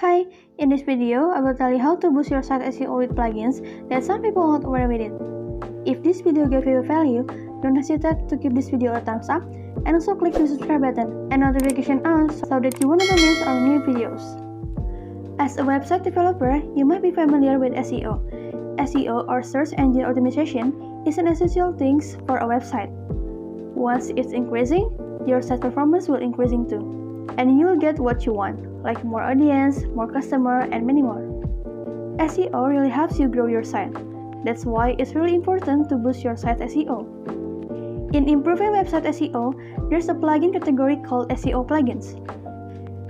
Hi, in this video, I will tell you how to boost your site SEO with plugins that some people are not aware with it. If this video gave you value, don't hesitate to give this video a thumbs up and also click the subscribe button and notification on so that you won't miss our new videos. As a website developer, you might be familiar with SEO. SEO or search engine optimization is an essential thing for a website. Once it's increasing, your site performance will increasing too. And you'll get what you want, like more audience, more customer, and many more. SEO really helps you grow your site. That's why it's really important to boost your site SEO. In improving website SEO, there's a plugin category called SEO plugins.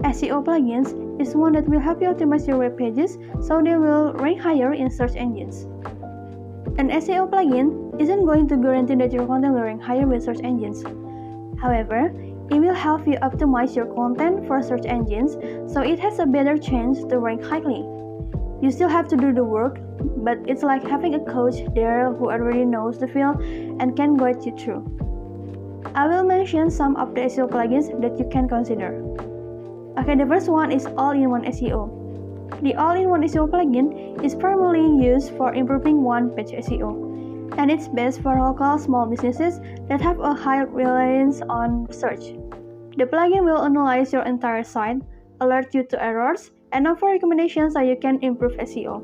SEO plugins is one that will help you optimize your web pages so they will rank higher in search engines. An SEO plugin isn't going to guarantee that your content will rank higher with search engines. However, it will help you optimize your content for search engines so it has a better chance to rank highly. You still have to do the work, but it's like having a coach there who already knows the field and can guide you through. I will mention some of the SEO plugins that you can consider. Okay, the first one is AllinOne SEO. The AllinOne SEO plugin is primarily used for improving one-page SEO. And it's best for local small businesses that have a high reliance on search. The plugin will analyze your entire site, alert you to errors, and offer recommendations so you can improve SEO.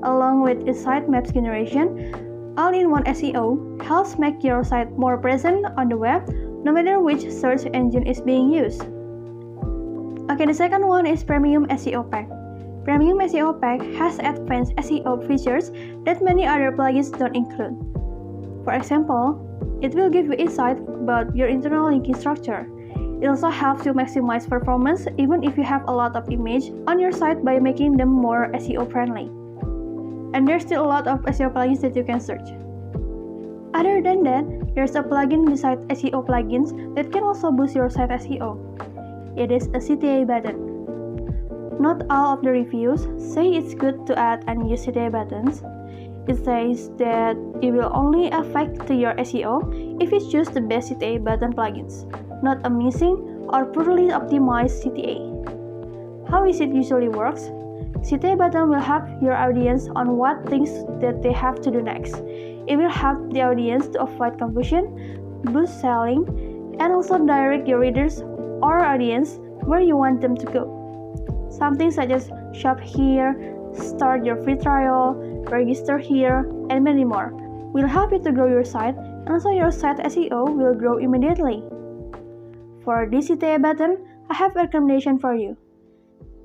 Along with its sitemaps generation, AllinOne SEO helps make your site more present on the web, no matter which search engine is being used. Okay, the second one is Premium SEO Pack. Premium SEO Pack has advanced SEO features that many other plugins don't include. For example, it will give you insight about your internal linking structure. It also helps you maximize performance even if you have a lot of images on your site by making them more SEO friendly. And there's still a lot of SEO plugins that you can search. Other than that, there's a plugin beside SEO plugins that can also boost your site SEO. It is a CTA button. Not all of the reviews say it's good to add and use CTA buttons. It says that it will only affect to your SEO if you choose the best CTA button plugins, not a missing or poorly optimized CTA. How is it usually works? CTA button will help your audience on what things that they have to do next. It will help the audience to avoid confusion, boost selling, and also direct your readers or audience where you want them to go. Something such as shop here, start your free trial, register here, and many more will help you to grow your site, and also your site SEO will grow immediately. For this CTA button, I have a recommendation for you.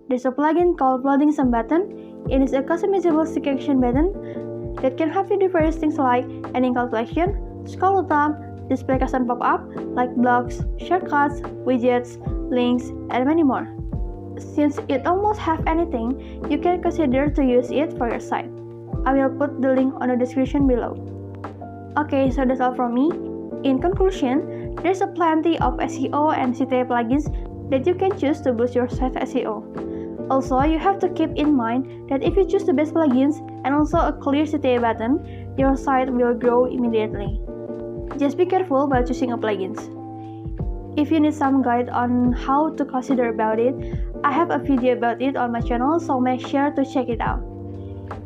There's a plugin called Plotting Some Button. It is a customizable stick action button that can help you do various things like ending call to action, scroll to top, display custom pop-up like blocks, shortcuts, widgets, links, and many more. Since it almost have anything, you can consider to use it for your site. I will put the link on the description below. Okay, so that's all from me. In conclusion, there's a plenty of SEO and CTA plugins that you can choose to boost your site SEO. Also, you have to keep in mind that if you choose the best plugins and also a clear CTA button, your site will grow immediately. Just be careful while choosing a plugins. If you need some guide on how to consider about it, I have a video about it on my channel, so make sure to check it out.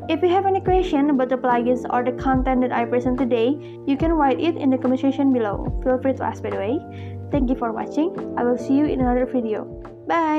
If you have any question about the plugins or the content that I present today, you can write it in the comment section below. Feel free to ask by the way. Thank you for watching. I will see you in another video. Bye!